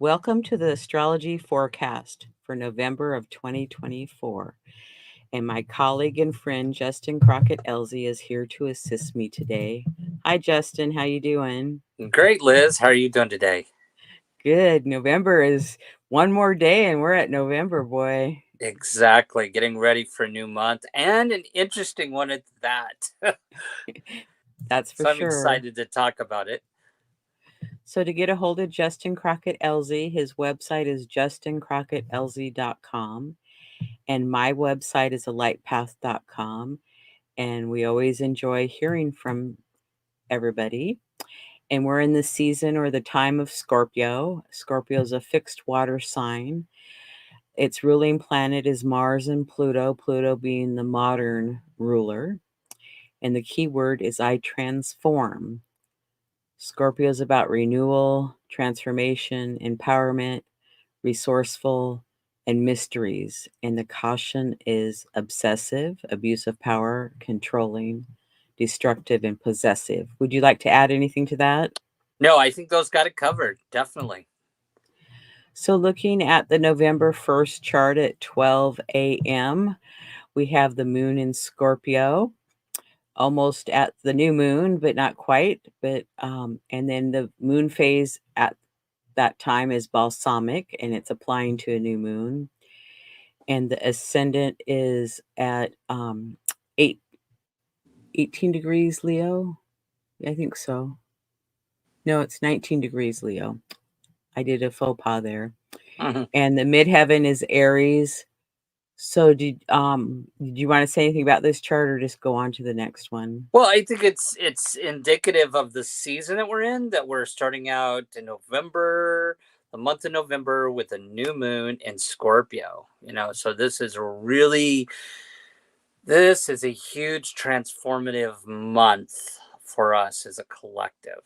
Welcome to the astrology forecast for November of 2024. And my colleague and friend Justin Crockett Elsie is here to assist me today. Hi Justin, how you doing? Great, Liz. How are you doing today? Good. November is one more day and we're at November, boy. Exactly. Getting ready for a new month and an interesting one at that. That's for So I'm sure. excited to talk about it. So to get a hold of Justin Crockett Elsie, his website is justincrickettelsie.com and my website is alightpath.com. And we always enjoy hearing from everybody. And we're in the season or the time of Scorpio. Scorpio is a fixed water sign. Its ruling planet is Mars and Pluto, Pluto being the modern ruler. And the key word is I transform. Scorpio is about renewal, transformation, empowerment, resourceful, and mysteries. And the caution is obsessive, abuse of power, controlling, destructive, and possessive. Would you like to add anything to that? No, I think those got it covered. Definitely. So, looking at the November 1st chart at 12 a.m., we have the moon in Scorpio, almost at the new moon, but not quite. And then the moon phase at that time is balsamic and it's applying to a new moon. And the ascendant is at 8, 18 degrees Leo. I think so. No, it's 19 degrees Leo. I did a faux pas there. Mhm. And the midheaven is Aries. So did you want to say anything about this chart or just go on to the next one? Well, I think it's indicative of the season that we're in, that we're starting out in November, the month of November with a new moon in Scorpio. So this is a huge transformative month for us as a collective,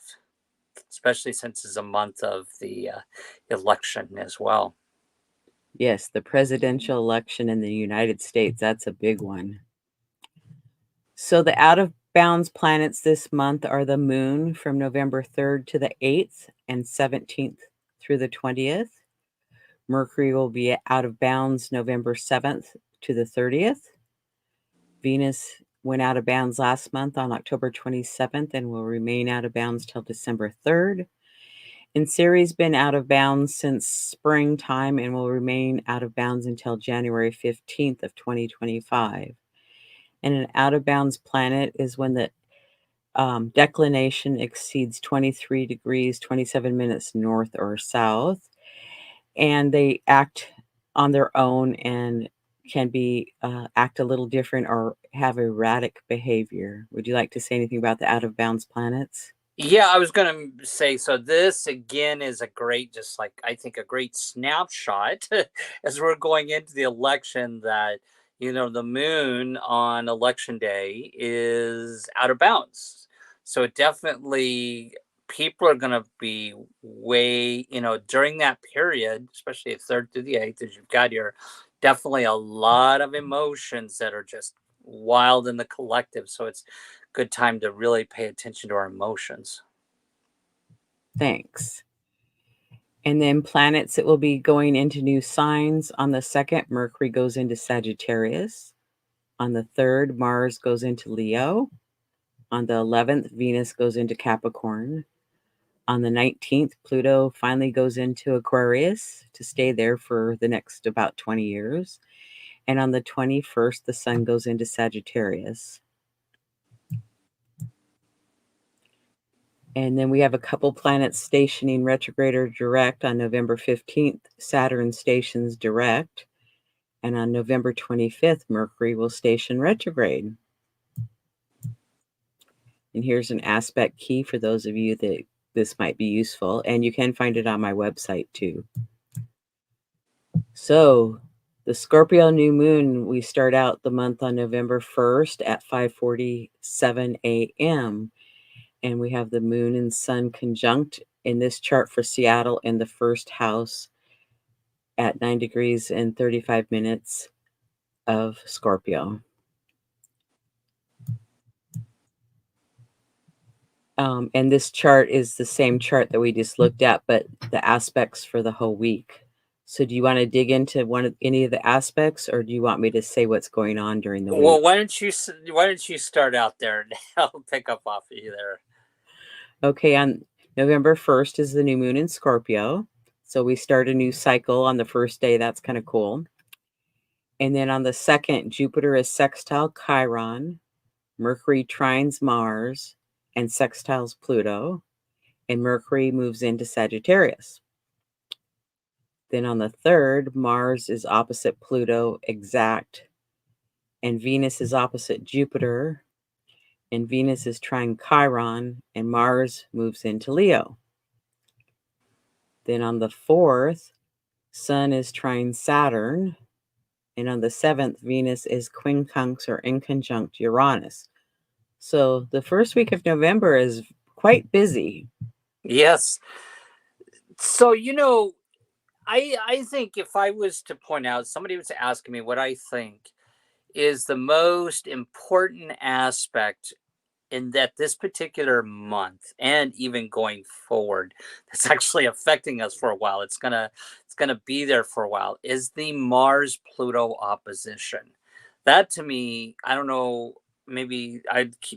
especially since it's a month of the election as well. Yes, the presidential election in the United States, that's a big one. So the out of bounds planets this month are the moon from November 3rd to the 8th and 17th through the 20th. Mercury will be out of bounds November 7th to the 30th. Venus went out of bounds last month on October 27th and will remain out of bounds till December 3rd. And Ceres been out of bounds since springtime and will remain out of bounds until January 15th of 2025. And an out of bounds planet is when the declination exceeds 23 degrees, 27 minutes north or south, and they act on their own and can be act a little different or have erratic behavior. Would you like to say anything about the out of bounds planets? Yeah, I was going to say, so this again is a great, just like I think a great snapshot as we're going into the election, that the moon on election day is out of bounds. So it definitely, people are going to be way, during that period, especially the 3rd through the 8th, as you've got here, definitely a lot of emotions that are just wild in the collective. So it's good time to really pay attention to our emotions. Thanks. And then planets that will be going into new signs on the 2nd, Mercury goes into Sagittarius. On the 3rd, Mars goes into Leo. On the 11th, Venus goes into Capricorn. On the 19th, Pluto finally goes into Aquarius to stay there for the next about 20 years. And on the 21st, the sun goes into Sagittarius. And then we have a couple planets stationing retrograde or direct on November 15th. Saturn stations direct. And on November 25th, Mercury will station retrograde. And here's an aspect key for those of you that this might be useful. And you can find it on my website too. So the Scorpio new moon, we start out the month on November 1st at 5:47 a.m. And we have the moon and sun conjunct in this chart for Seattle in the first house at 9 degrees and 35 minutes of Scorpio. And this chart is the same chart that we just looked at, but the aspects for the whole week. So do you want to dig into any of the aspects, or do you want me to say what's going on during the Well, week? why don't you start out there and I'll pick up off of you there. Okay, on November 1st is the new moon in Scorpio. So we start a new cycle on the first day. That's kind of cool. And then on the second, Jupiter is sextile Chiron, Mercury trines Mars, and sextiles Pluto, and Mercury moves into Sagittarius. Then on the third, Mars is opposite Pluto exact, and Venus is opposite Jupiter, and Venus is trine Chiron, and Mars moves into Leo. Then on the fourth, Sun is trine Saturn, and on the seventh, Venus is quincunx or in conjunct Uranus. So the first week of November is quite busy. Yes. So, I think if I was to point out, somebody was asking me what I think is the most important aspect in that this particular month and even going forward that's actually affecting us for a while, it's gonna be there for a while, is the Mars Pluto opposition. That to me, I don't know, maybe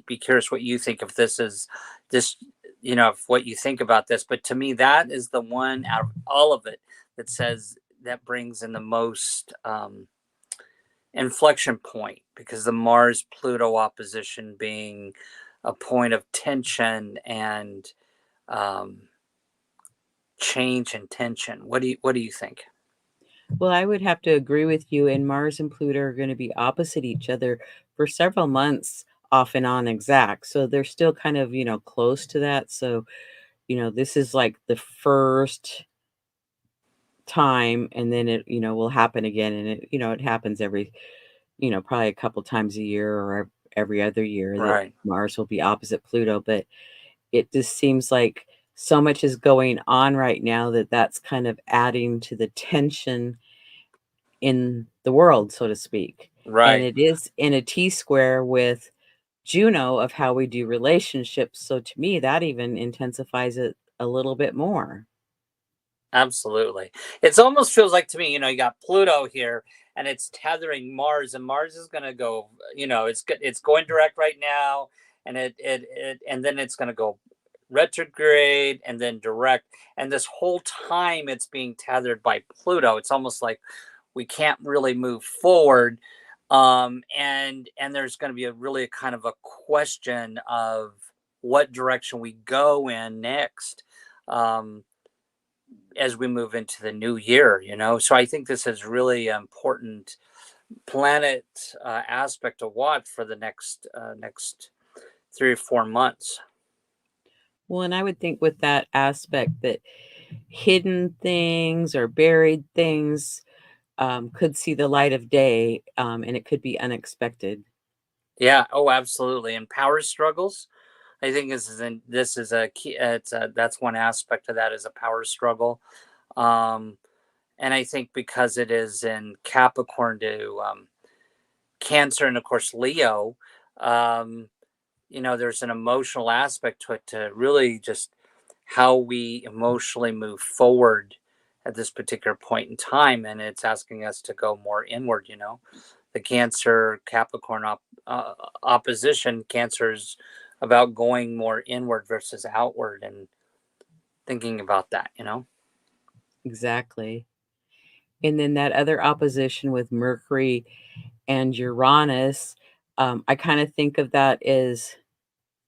be curious what you think, if this is this, if what you think about this, but to me that is the one out of all of it that says that brings in the most inflection point, because the Mars Pluto opposition being a point of tension and um, change and tension. What do you think? Well, I would have to agree with you, and Mars and Pluto are going to be opposite each other for several months off and on exact. So they're still kind of, close to that. So, this is like the first time, and then it, will happen again. And it happens every, probably a couple times a year or every other year that Right, Mars will be opposite Pluto. But it just seems like so much is going on right now that that's kind of adding to the tension in the world, so to speak. And right. it is in a T square with Juno of how we do relationships. So to me, that even intensifies it a little bit more. Absolutely. It almost feels like to me, you got Pluto here and it's tethering Mars, and Mars is going to go, it's going direct right now, and and then it's going to go retrograde and then direct, and this whole time it's being tethered by Pluto. It's almost like we can't really move forward, and there's going to be a really kind of a question of what direction we go in next. Um, as we move into the new year. So I think this is really important planet aspect to watch for the next 3 or 4 months. Well, and I would think with that aspect that hidden things or buried things could see the light of day, and it could be unexpected. Yeah. Oh, absolutely. And power struggles, I think this is a key. That's one aspect of that, is a power struggle. Um, and I think because it is in Capricorn to Cancer, and of course Leo, um, there's an emotional aspect to it, to really just how we emotionally move forward at this particular point in time. And it's asking us to go more inward. The Cancer Capricorn opposition, Cancer's about going more inward versus outward, and thinking about that. Exactly. And then that other opposition with Mercury and Uranus, I kind of think of that as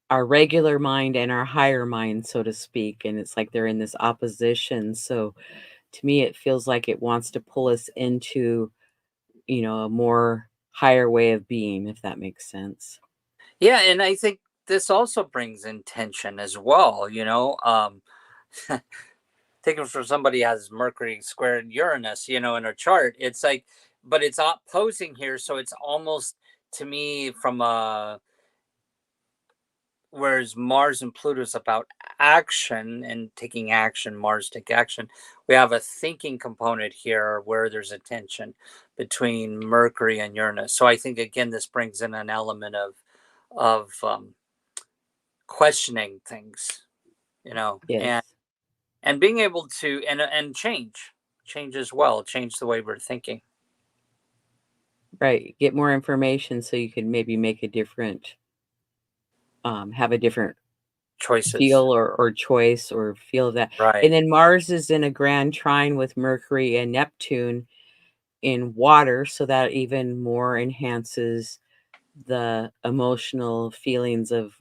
our regular mind and our higher mind, so to speak. And it's like they're in this opposition. So to me, it feels like it wants to pull us into, a more higher way of being, if that makes sense. Yeah, and I think this also brings intention as well. Taken from somebody has Mercury squared Uranus, in a chart. It's like, but it's opposing here, so it's almost, to me, from a, whereas Mars and Pluto is about action and taking action, Mars take action. We have a thinking component here where there's a tension between Mercury and Uranus. So I think again this brings in an element of questioning things, and Yes. being able to and change as well, change the way we're thinking. Right. Get more information so you can maybe make a different, have a different Choices. feel or choice or feel that. And Right. then Mars is in a grand trine with Mercury and Neptune in water, so that even more enhances the emotional feelings of,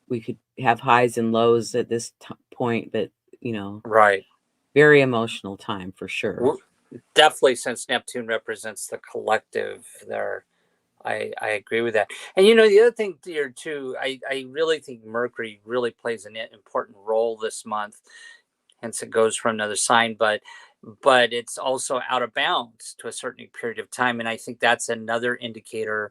we could have highs and lows at this point, but, you know, Right. very emotional time for sure. Definitely, since Neptune represents the collective there. I agree with that. And the other thing here too, I really think Mercury really plays an important role this month. Hence, it goes from another sign, but it's also out of bounds to a certain period of time, and I think that's another indicator.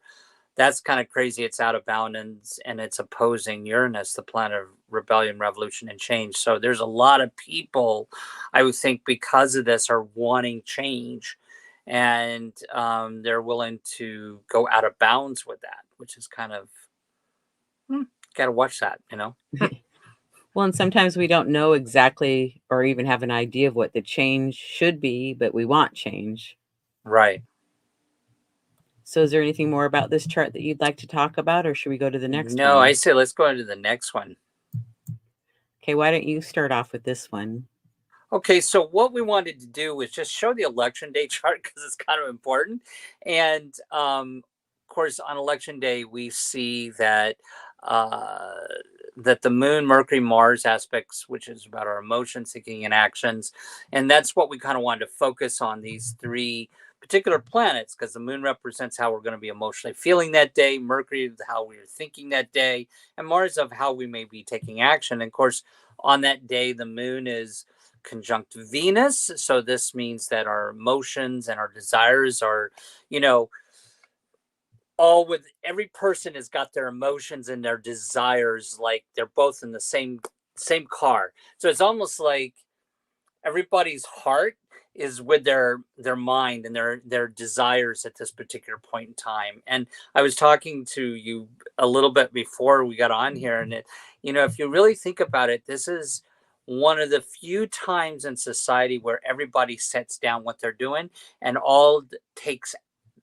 That's kind of crazy. It's out of bounds and it's opposing Uranus, the planet of rebellion, revolution, and change. So there's a lot of people, I would think, because of this, are wanting change, and they're willing to go out of bounds with that, which is kind of got to watch that. Well, and sometimes we don't know exactly or even have an idea of what the change should be, but we want change. Right. So, is there anything more about this chart that you'd like to talk about, or should we go to the next No, I one? say let's go into the next one. Okay, why don't you start off with this one? Okay, so what we wanted to do was just show the election day chart because it's kind of important. And of course, on election day, we see uh, that the Moon, Mercury, Mars aspects, which is about our emotions, thinking, and actions, and that's what we kind of wanted to focus on, these three particular planets, because the Moon represents how we're going to be emotionally feeling that day, Mercury how we are thinking that day, and Mars of how we may be taking action. And of course, on that day, the Moon is conjunct Venus. So this means that our emotions and our desires are, you know, all with every person has got their emotions and their desires like they're both in the same car. So it's almost like everybody's heart is with their mind and their desires at this particular point in time. And I was talking to you a little bit before we got on here, and if you really think about it, this is one of the few times in society where everybody sets down what they're doing and all takes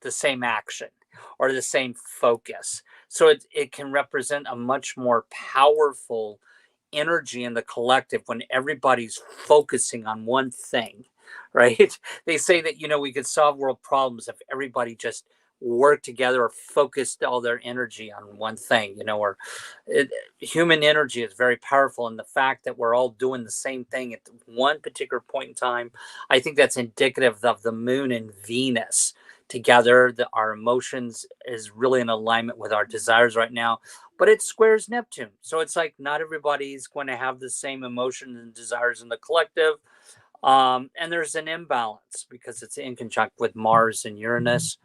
the same action or the same focus. So it can represent a much more powerful energy in the collective when everybody's focusing on one thing, right? They say that we could solve world problems if everybody just worked together or focused all their energy on one thing, or human energy is very powerful, and the fact that we're all doing the same thing at one particular point in time, I think that's indicative of the Moon and Venus together. Our emotions is really in alignment with our desires right now, but it squares Neptune. So it's like not everybody's going to have the same emotions and desires in the collective. And there's an imbalance because it's in conjunct with Mars and Uranus.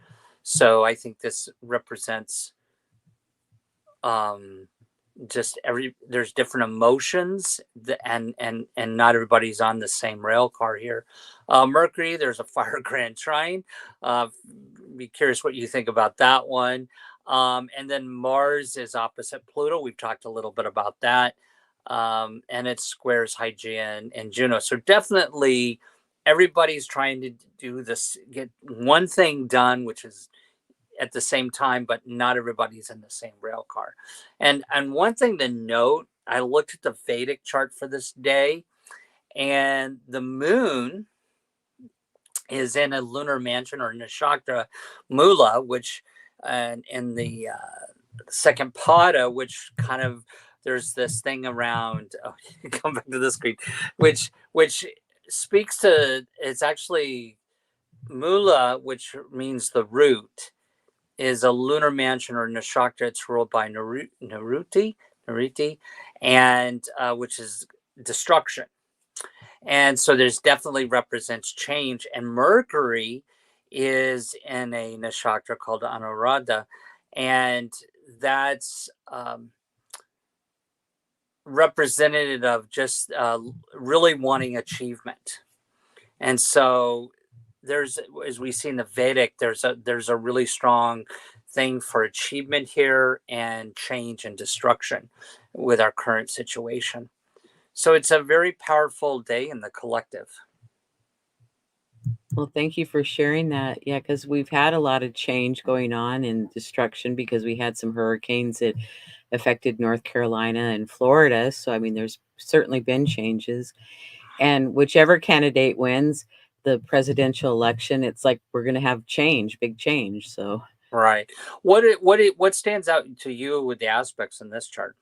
So I think this represents um, just there's different emotions, and not everybody's on the same rail car here. Mercury, there's a fire grand trine. uh, be curious what you think about that one. And then Mars is opposite Pluto. We've talked a little bit about that. And it squares Hygiea and Juno. So definitely everybody's trying to do this, get one thing done, which is at the same time, but not everybody's in the same rail car. And one thing to note, I looked at the Vedic chart for this day, and the moon is in a lunar mansion or nakshatra Mula, which in the second pada, which kind of there's this thing around. Oh, come back to the screen, which speaks to, it's actually Mula, which means the root, is a lunar mansion or nakshatra. It's ruled by Naruti, and which is destruction. And so there's definitely represents change. And Mercury is in a nakshatra called Anuradha, and that's representative of just really wanting achievement. And so there's, as we see in the Vedic, there's a really strong thing for achievement here and change and destruction with our current situation. So it's a very powerful day in the collective. Well, thank you for sharing that. Yeah, because we've had a lot of change going on and destruction because we had some hurricanes that affected North Carolina and Florida. So, I mean, there's certainly been changes. And whichever candidate wins the presidential election, it's like we're going to have change, big change. So, Right. What stands out to you with the aspects in this chart?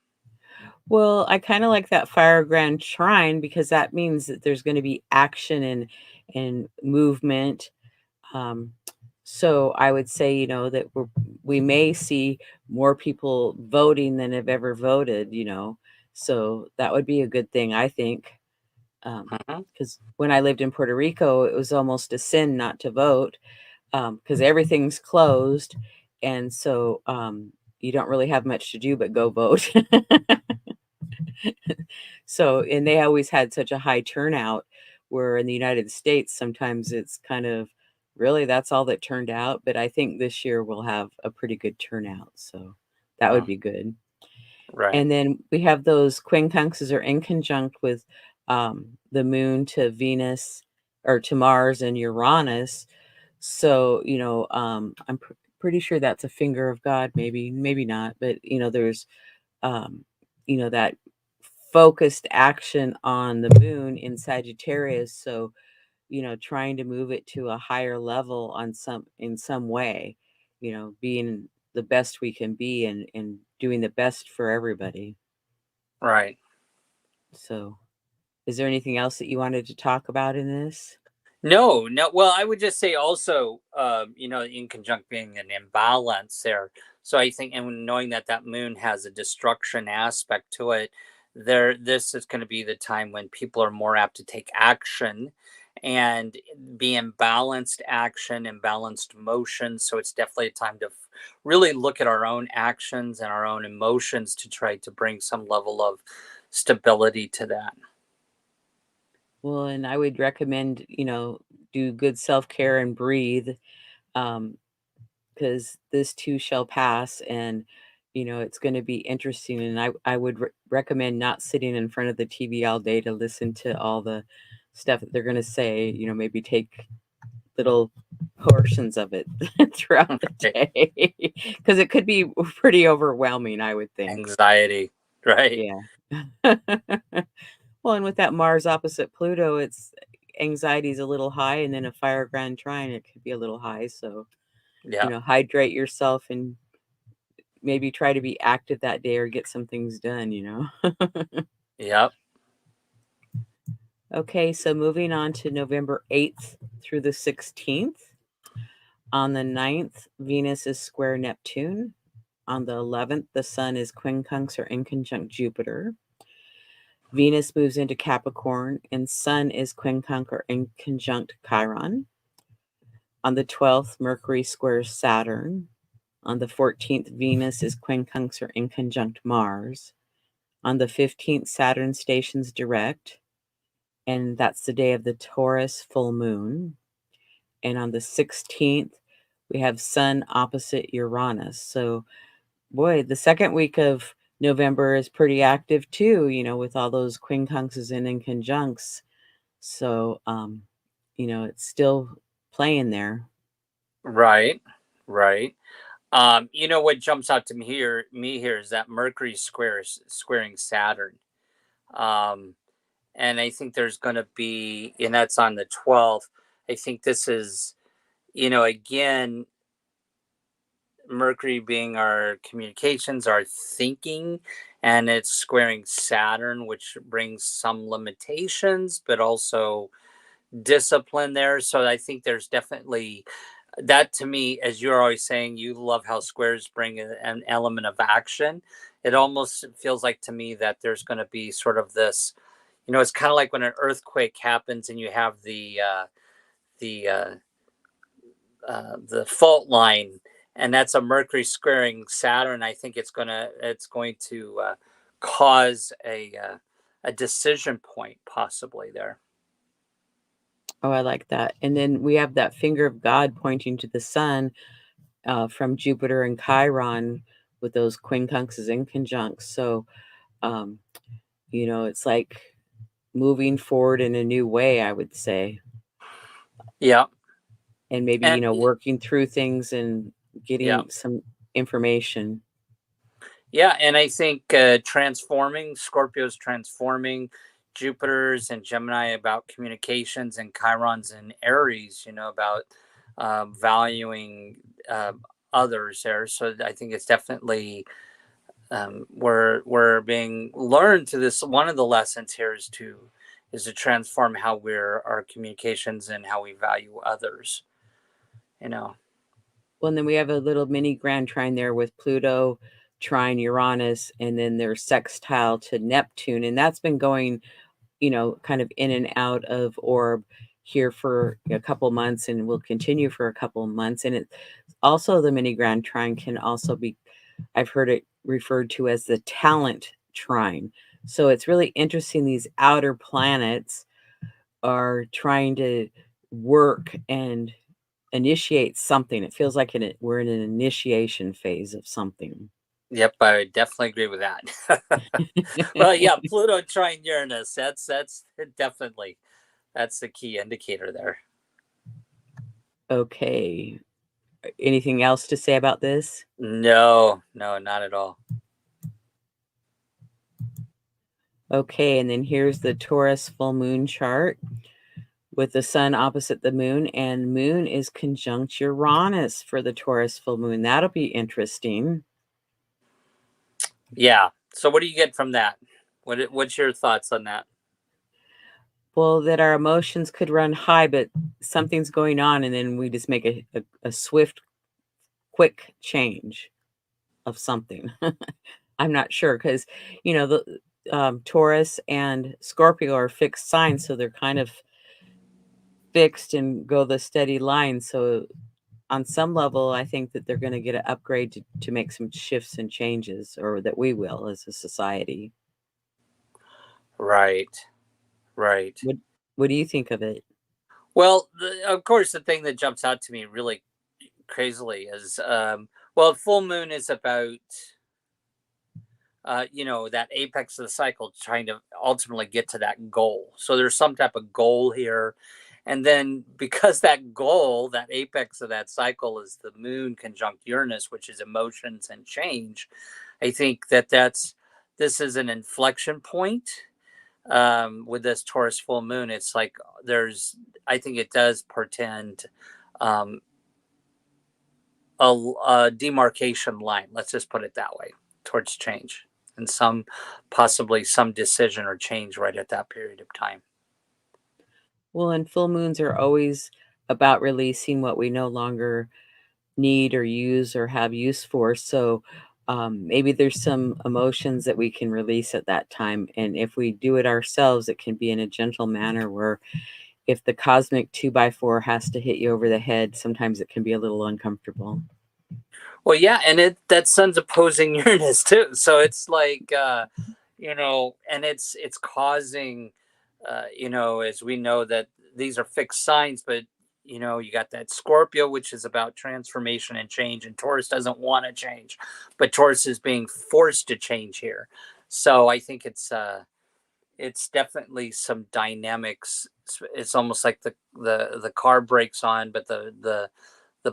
well, I kind of like that fire grand trine because that means that there's going to be action and movement. Um, so I would say, that we may see more people voting than have ever voted, so that would be a good thing, I think. Mhm. Because when I lived in Puerto Rico, it was almost a sin not to vote because everything's closed. And so you don't really have much to do but go vote. So, and they always had such a high turnout, where in the United States, sometimes it's kind of really that's all that turned out. But I think this year we'll have a pretty good turnout. So that would Mm, be good. right. And then we have those quincunxes are in conjunct with the moon to Venus or to Mars and Uranus. So, I'm pretty sure that's a finger of God, maybe not, but there's um, that focused action on the moon in Sagittarius. So, trying to move it to a higher level in some way, being the best we can be and doing the best for everybody. Right. So, is there anything else that you wanted to talk about in this? No, no. Well, I would just say also, in conjunct being an imbalance there. So I think, and knowing that that moon has a destruction aspect to it, this is going to be the time when people are more apt to take action and be in balanced action and balanced motion. So it's definitely a time to really look at our own actions and our own emotions to try to bring some level of stability to that. Well, and I would recommend, do good self-care and breathe, um, because this too shall pass, and it's going to be interesting. And I would recommend not sitting in front of the TV all day to listen to all the stuff that they're going to say. Maybe take little portions of it throughout the day because it could be pretty overwhelming, I would think. Anxiety, right? Yeah. Well, and with that Mars opposite Pluto, it's anxiety's a little high, and then a fire grand trine, it could be a little high. So, Yeah. hydrate yourself and maybe try to be active that day or get some things done. Yep. Okay, so moving on to November 8th through the 16th. On the 9th, Venus is square Neptune. On the 11th, the Sun is quincunx or in conjunct Jupiter. Venus moves into Capricorn, and Sun is quincunx or in conjunct Chiron. On the 12th, Mercury squares Saturn. On the 14th, Venus is quincunx or in conjunct Mars. On the 15th, Saturn stations direct, and that's the day of the Taurus full moon. And on the 16th, we have Sun opposite Uranus. So, boy, the second week of November is pretty active too, with all those quincunxes and in conjuncts. So, it's still playing there. Right. Right. What jumps out to me here is that Mercury squaring Saturn. Um, and I think there's gonna be, and that's on the 12th. I think this is, again, Mercury being our communications, our thinking, and it's squaring Saturn, which brings some limitations, but also discipline there. So I think there's definitely that to me, as you're always saying, you love how squares bring an element of action. It almost feels like to me that there's going to be sort of this, it's kind of like when an earthquake happens and you have the the fault line, and that's a Mercury squaring Saturn. I think it's going to cause a decision point possibly there. Oh, I like that. And then we have that finger of God pointing to the sun, from Jupiter and Chiron with those quincunxes and conjuncts. So, um, it's like moving forward in a new way, I would say. Yeah. And maybe, And working through things and yeah. getting some information. Yeah, and I think transforming, Scorpio's transforming, Jupiter's and Gemini about communications, and Chiron's and Aries, about valuing others there. So I think it's definitely we're being learned to this. One of the lessons here is to transform how our communications and how we value others. You know. Well, and then we have a little mini grand trine there with Pluto trine Uranus, and then there's sextile to Neptune, and that's been going, kind of in and out of orb here for a couple months and will continue for a couple months. And it also, the mini grand trine can also be, I've heard it referred to as the talent trine. So it's really interesting. These outer planets are trying to work and initiate something. It feels like we're in an initiation phase of something. Yep, I definitely agree with that. Well, yeah, Pluto trine Uranus. That's definitely that's the key indicator there. Okay. Anything else to say about this? No, no, not at all. Okay, and then here's the Taurus full moon chart with the sun opposite the moon, and moon is conjunct Uranus for the Taurus full moon. That'll be interesting. Yeah. So, what do you get from that? What's your thoughts on that? Well, that our emotions could run high, but something's going on, and then we just make a swift, quick change of something. I'm not sure because, the Taurus and Scorpio are fixed signs, so they're kind of fixed and go the steady line. So on some level, I think that they're going to get an upgrade to make some shifts and changes, or that we will as a society. Right. Right. What What do you think of it? Well, of course, the thing that jumps out to me really crazily is, well, full moon is about that apex of the cycle, trying to ultimately get to that goal. So there's some type of goal here, and then because that goal, that apex of that cycle, is the moon conjunct Uranus, which is emotions and change. I think this is an inflection point with this Taurus full moon. It's like I think it does portend um, a demarcation line. Let's just put it that way, towards change, and possibly some decision or change right at that period of time. Well, and full moons are always about releasing what we no longer need or use or have use for. So maybe there's some emotions that we can release at that time. And if we do it ourselves, it can be in a gentle manner where if the cosmic 2x4 has to hit you over the head, sometimes it can be a little uncomfortable. Well, yeah, and that sun's opposing Uranus too, so it's like and it's causing, as we know that these are fixed signs, but you got that Scorpio, which is about transformation and change, and Taurus doesn't want to change, but Taurus is being forced to change here. So I think it's definitely some dynamics. It's almost like the car brakes on, but the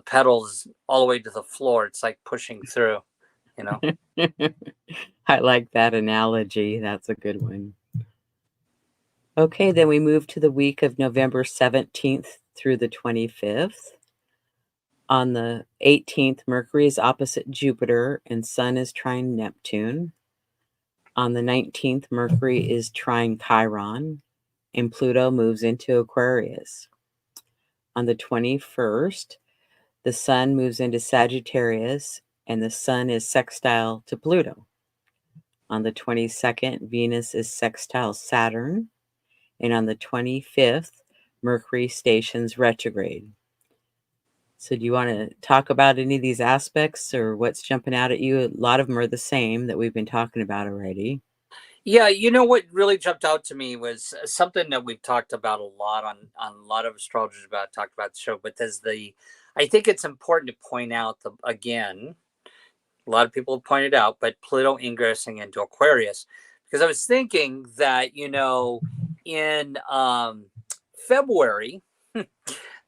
pedals all the way to the floor. It's like pushing through, you know. I like that analogy. That's a good one. Okay, then we move to the week of November 17th through the 25th. On the 18th, Mercury is opposite Jupiter and Sun is trine Neptune. On the 19th, Mercury is trine Chiron and Pluto moves into Aquarius. On the 21st, the Sun moves into Sagittarius and the Sun is sextile to Pluto. On the 22nd, Venus is sextile Saturn. And on the 25th, Mercury stations retrograde. So, do you want to talk about any of these aspects or what's jumping out at you? A lot of them are the same that we've been talking about already. Yeah, what really jumped out to me was something that we've talked about a lot on a lot of astrologers about talked about the show, but there's the I think it's important to point out again, a lot of people have pointed out, but Pluto ingressing into Aquarius, because I was thinking that in February,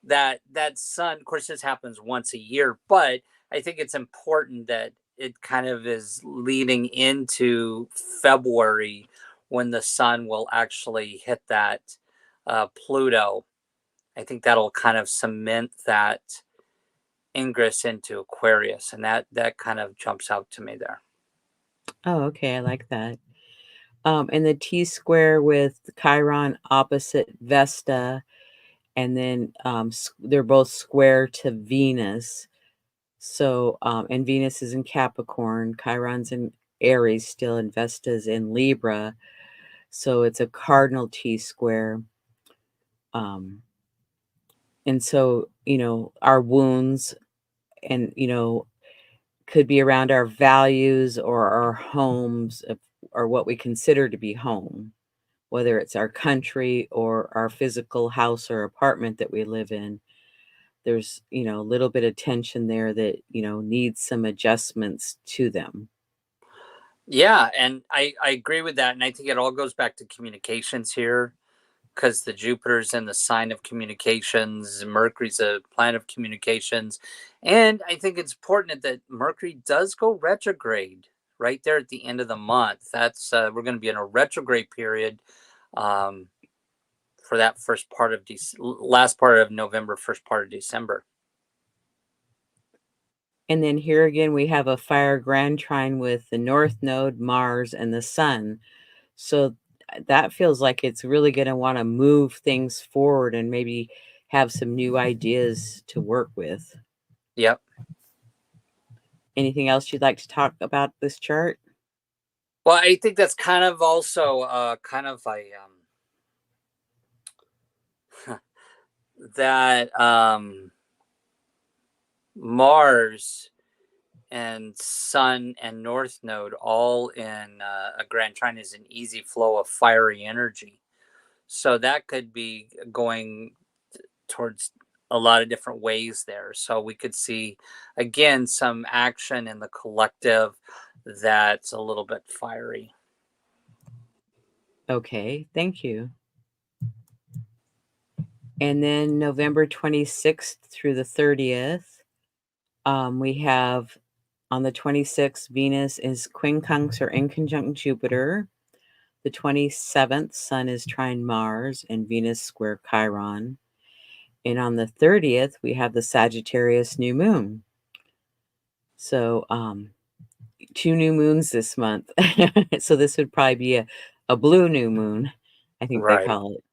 that sun, of course, this happens once a year, but I think it's important that it kind of is leading into February when the sun will actually hit that Pluto. I think that'll kind of cement that ingress into Aquarius, and that kind of jumps out to me there. Oh, okay, I like that. And the T square with Chiron opposite Vesta, and then they're both square to Venus. So, and Venus is in Capricorn, Chiron's in Aries still, and Vesta's in Libra. So it's a cardinal T square. Um, and so, our wounds and, could be around our values or our homes or what we consider to be home, whether it's our country or our physical house or apartment that we live in. There's, a little bit of tension there that, needs some adjustments to them. Yeah, and I agree with that, and I think it all goes back to communications here, because the Jupiter's in the sign of communications, Mercury's a planet of communications, and I think it's important that Mercury does go retrograde right there at the end of the month. That's we're going to be in a retrograde period um, for that last part of November, first part of December. And then here again, we have a fire grand trine with the North Node, Mars, and the Sun. So that feels like it's really going to want to move things forward and maybe have some new ideas to work with. Yep. Anything else you'd like to talk about this chart? Well, I think that's kind of also kind of a that Mars and Sun and North Node all in a grand trine is an easy flow of fiery energy. So that could be going towards a lot of different ways there. So we could see, again, some action in the collective that's a little bit fiery. Okay, thank you. And then November 26th through the 30th, we have on the 26th, Venus is quincunx or in conjunct Jupiter. The 27th, Sun is trine Mars and Venus square Chiron. And on the 30th, we have the Sagittarius new moon. So, 2 new moons this month. So this would probably be a blue new moon, I think they Right. call it.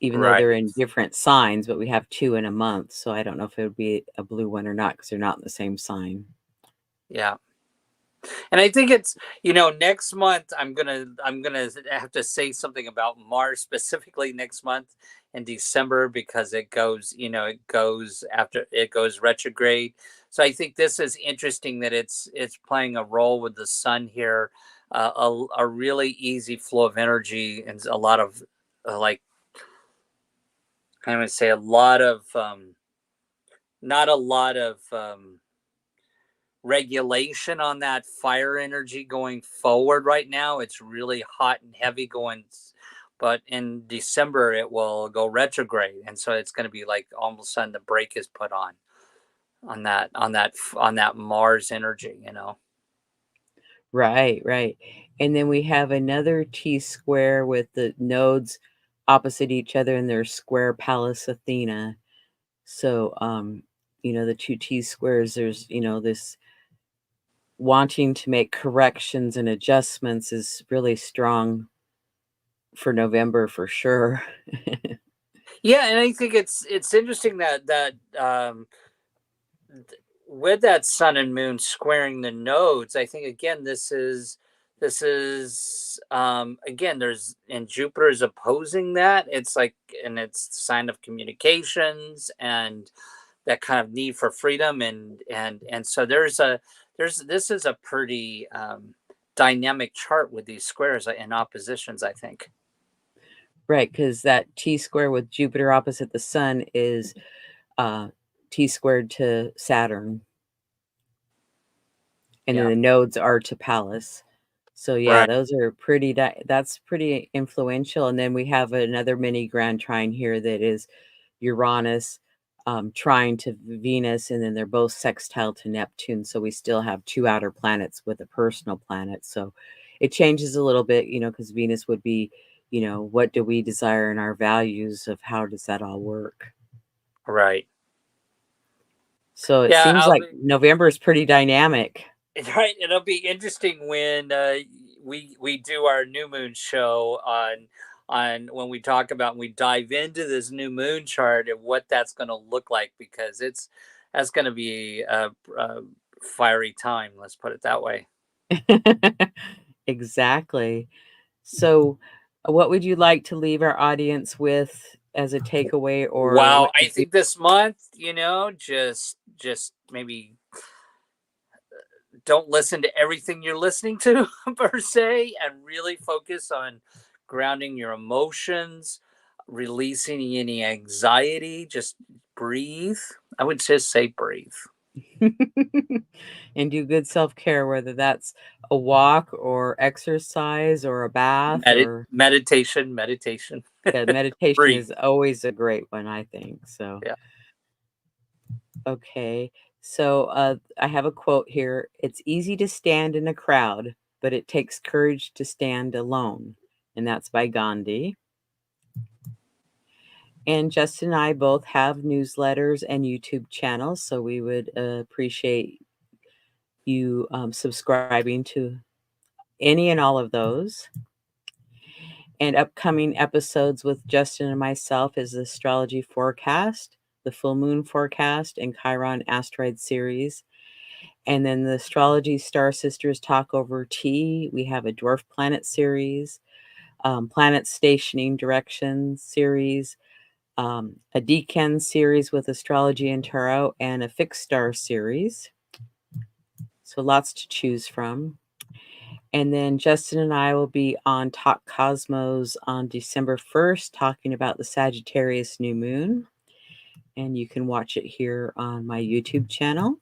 Even though Right. they're in different signs, but we have 2 in a month, so I don't know if it would be a blue one or not because 'cause they're not in the same sign. Yeah. And I think it's next month I'm gonna have to say something about Mars specifically next month in December, because it goes retrograde. So I think this is interesting that it's playing a role with the sun here, a really easy flow of energy and a lot of like I would say a lot of not a lot of regulation on that fire energy going forward right now. It's really hot and heavy going, but in December it will go retrograde, and so it's going to be like almost sudden the brake is put on that Mars energy. Right, right. And then we have another T square with the nodes opposite each other and their square Pallas Athena. So, the 2 T squares, there's, this wanting to make corrections and adjustments is really strong for November for sure. Yeah, and I think it's interesting that with that sun and moon squaring the nodes, I think again this is again there's and Jupiter is opposing that. It's like, and it's the sign of communications and that kind of need for freedom, and so there's this is a pretty dynamic chart with these squares and oppositions, I think. Right, because that T square with Jupiter opposite the sun is uh, T squared to Saturn, and then Yeah. the nodes are to Pallas. So yeah, Right. those are pretty. That's pretty influential. And then we have another mini grand trine here that is Uranus trine to Venus, and then they're both sextile to Neptune. So we still have two outer planets with a personal planet. So it changes a little bit, because Venus would be, what do we desire in our values of how does that all work? Right. So it Yeah. seems I'll like be November is pretty dynamic. right. It'll be interesting when we do our new moon show on when we talk about we dive into this new moon chart and what that's going to look like, because that's going to be a fiery time. Let's put it that way. Exactly. So, what would you like to leave our audience with as a takeaway, or Wow, what I did you? think this month, just maybe don't listen to everything you're listening to per se, and really focus on grounding your emotions, releasing any anxiety. Just breathe. I would just say breathe. And do good self-care, whether that's a walk or exercise or a bath or Meditation, meditation. yeah, meditation Breathe. is always a great one, I think. So, Yeah. okay. So, I have a quote here. It's easy to stand in a crowd, but it takes courage to stand alone. And that's by Gandhi. And Justin and I both have newsletters and YouTube channels, so we would appreciate you subscribing to any and all of those. And upcoming episodes with Justin and myself is the astrology forecast, the full moon forecast, and Chiron asteroid series. And then the astrology star sisters talk over tea. We have a dwarf planet series, planet stationing directions series, a decan series with astrology and tarot, and a fixed star series. So lots to choose from. And then Justin and I will be on Talk Cosmos on December 1st, talking about the Sagittarius new moon. And you can watch it here on my YouTube channel.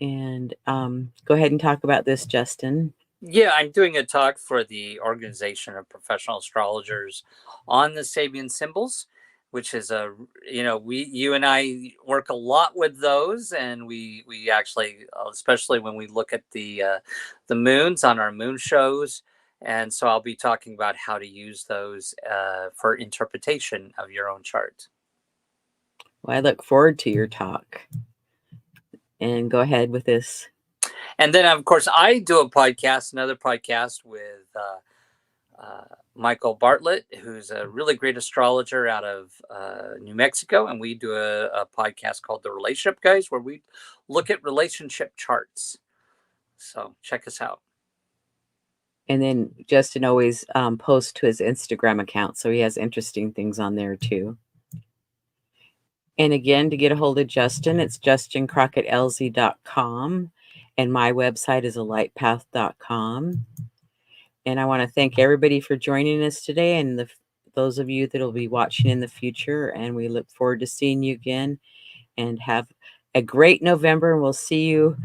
And go ahead and talk about this, Justin. Yeah, I'm doing a talk for the Organization of Professional Astrologers on the Sabian symbols, which is you and I work a lot with those, and we actually, especially when we look at the moons on our moon shows, and so I'll be talking about how to use those for interpretation of your own chart. Well, I look forward to your talk. And go ahead with this. And then, of course, I do a podcast, another podcast with Michael Bartlett, who's a really great astrologer out of New Mexico. And we do a podcast called The Relationship Guys, where we look at relationship charts. So check us out. And then Justin always posts to his Instagram account, so he has interesting things on there too. And again, to get a hold of Justin, it's justincrocketlz.com. And my website is alightpath.com. And I want to thank everybody for joining us today, and those of you that will be watching in the future. And we look forward to seeing you again. And have a great November. And we'll see you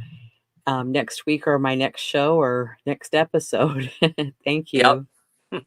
next week or my next show or next episode. Thank Yep. you.